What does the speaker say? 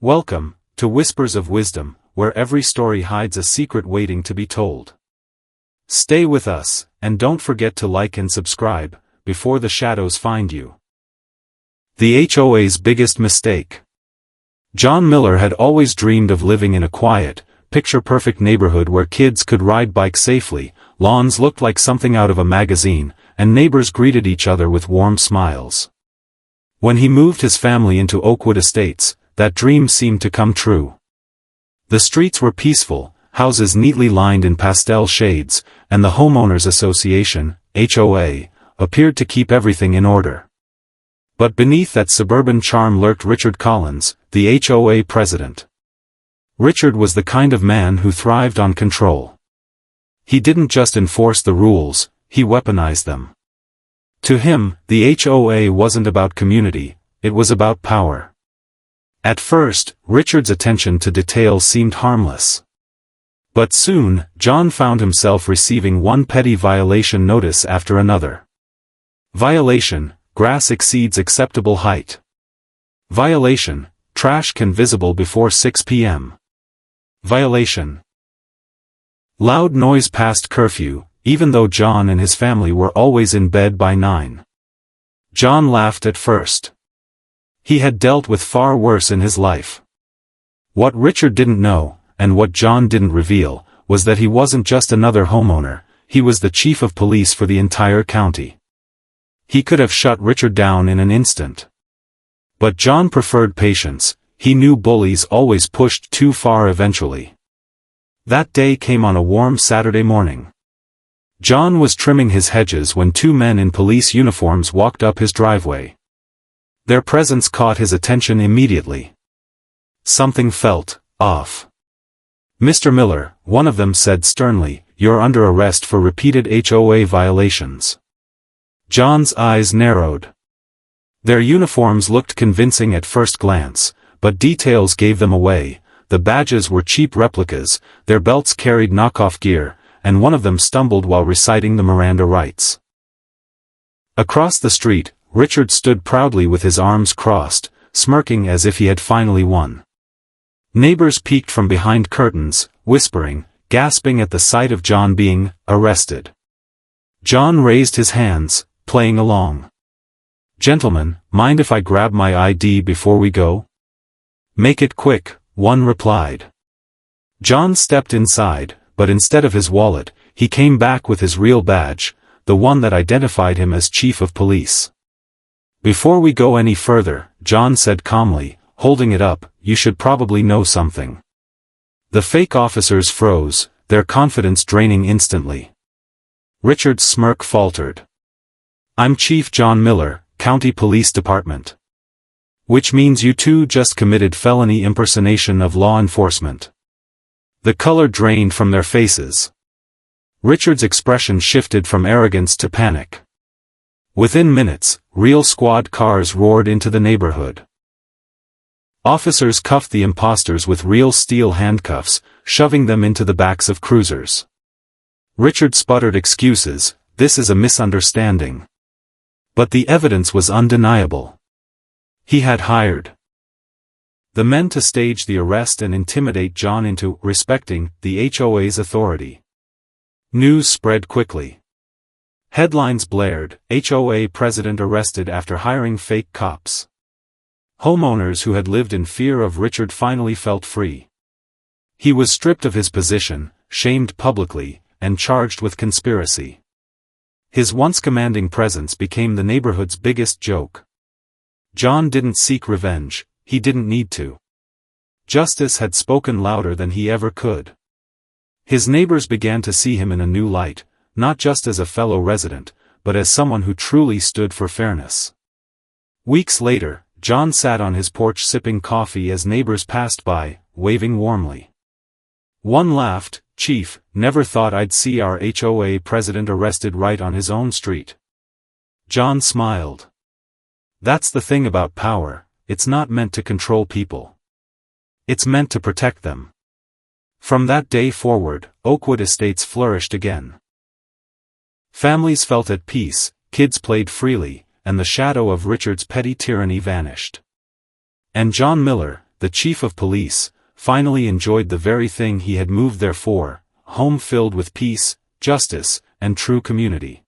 Welcome to Whispers of Wisdom, where every story hides a secret waiting to be told. Stay with us, and don't forget to like and subscribe, before the shadows find you. The HOA's biggest mistake. John Miller had always dreamed of living in a quiet, picture-perfect neighborhood where kids could ride bikes safely, lawns looked like something out of a magazine, and neighbors greeted each other with warm smiles. When he moved his family into Oakwood Estates, that dream seemed to come true. The streets were peaceful, houses neatly lined in pastel shades, and the Homeowners Association, HOA, appeared to keep everything in order. But beneath that suburban charm lurked Richard Collins, the HOA president. Richard was the kind of man who thrived on control. He didn't just enforce the rules, he weaponized them. To him, the HOA wasn't about community, it was about power. At first, Richard's attention to detail seemed harmless. But soon, John found himself receiving one petty violation notice after another. Violation: grass exceeds acceptable height. Violation: trash can visible before 6 p.m. Violation: loud noise past curfew, even though John and his family were always in bed by 9. John laughed at first. He had dealt with far worse in his life. What Richard didn't know, and what John didn't reveal, was that he wasn't just another homeowner, he was the chief of police for the entire county. He could have shut Richard down in an instant. But John preferred patience, he knew bullies always pushed too far eventually. That day came on a warm Saturday morning. John was trimming his hedges when two men in police uniforms walked up his driveway. Their presence caught his attention immediately. Something felt off. "Mr. Miller," one of them said sternly, "you're under arrest for repeated HOA violations." John's eyes narrowed. Their uniforms looked convincing at first glance, but details gave them away. The badges were cheap replicas, their belts carried knockoff gear, and one of them stumbled while reciting the Miranda rights. Across the street, Richard stood proudly with his arms crossed, smirking as if he had finally won. Neighbors peeked from behind curtains, whispering, gasping at the sight of John being arrested. John raised his hands, playing along. "Gentlemen, mind if I grab my ID before we go?" "Make it quick," one replied. John stepped inside, but instead of his wallet, he came back with his real badge, the one that identified him as chief of police. "Before we go any further," John said calmly, holding it up, "you should probably know something." The fake officers froze, their confidence draining instantly. Richard's smirk faltered. "I'm Chief John Miller, County Police Department." "Which means you two just committed felony impersonation of law enforcement." The color drained from their faces. Richard's expression shifted from arrogance to panic. Within minutes, real squad cars roared into the neighborhood. Officers cuffed the imposters with real steel handcuffs, shoving them into the backs of cruisers. Richard sputtered excuses, "This is a misunderstanding." But the evidence was undeniable. He had hired the men to stage the arrest and intimidate John into respecting the HOA's authority. News spread quickly. Headlines blared, "HOA president arrested after hiring fake cops." Homeowners who had lived in fear of Richard finally felt free. He was stripped of his position, shamed publicly, and charged with conspiracy. His once commanding presence became the neighborhood's biggest joke. John didn't seek revenge, he didn't need to. Justice had spoken louder than he ever could. His neighbors began to see him in a new light, not just as a fellow resident, but as someone who truly stood for fairness. Weeks later, John sat on his porch sipping coffee as neighbors passed by, waving warmly. One laughed, "Chief, never thought I'd see our HOA president arrested right on his own street." John smiled. "That's the thing about power, it's not meant to control people. It's meant to protect them." From that day forward, Oakwood Estates flourished again. Families felt at peace, kids played freely, and the shadow of Richard's petty tyranny vanished. And John Miller, the chief of police, finally enjoyed the very thing he had moved there for, a home filled with peace, justice, and true community.